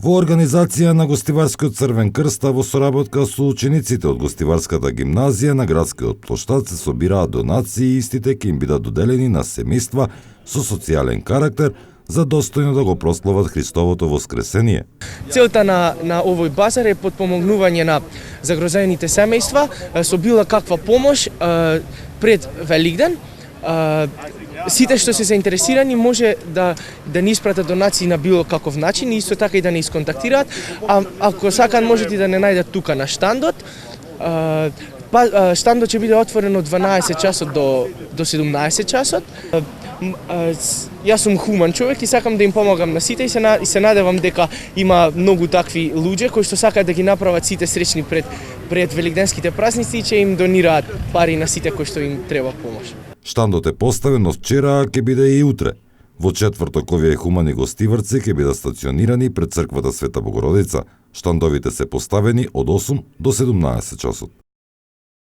Во организација на Гостиварскиот Црвен крст, а во соработка со учениците од Гостиварската гимназија на градскиот плоштад се собираат донации и истите ќе им бидат доделени на семејства со социјален карактер за достојно да го прослават Христовото воскресение. Целта на овој базар е подпомогнување на загрозените семејства со била каква помош пред Великден. Сите што се заинтересирани може да ни испратат донации на било каков начин и исто така и да не исконтактираат. Ако сакаат можете да не најдат тука на штандот. Штандот ќе биде отворен од 12 часот до 17 часот. Јас сум хуман човек и сакам да им помагам на сите и се надевам дека има многу такви луѓе кои што сакаат да ги направат сите среќни пред великденските празници и ќе им донираат пари на сите кои што им треба помош. Штандот е поставен од вчера, а ќе биде и утре. Во четврток овие хумани гостиварци ќе бидат стационирани пред црквата Света Богородица. Штандовите се поставени од 8 до 17 часот.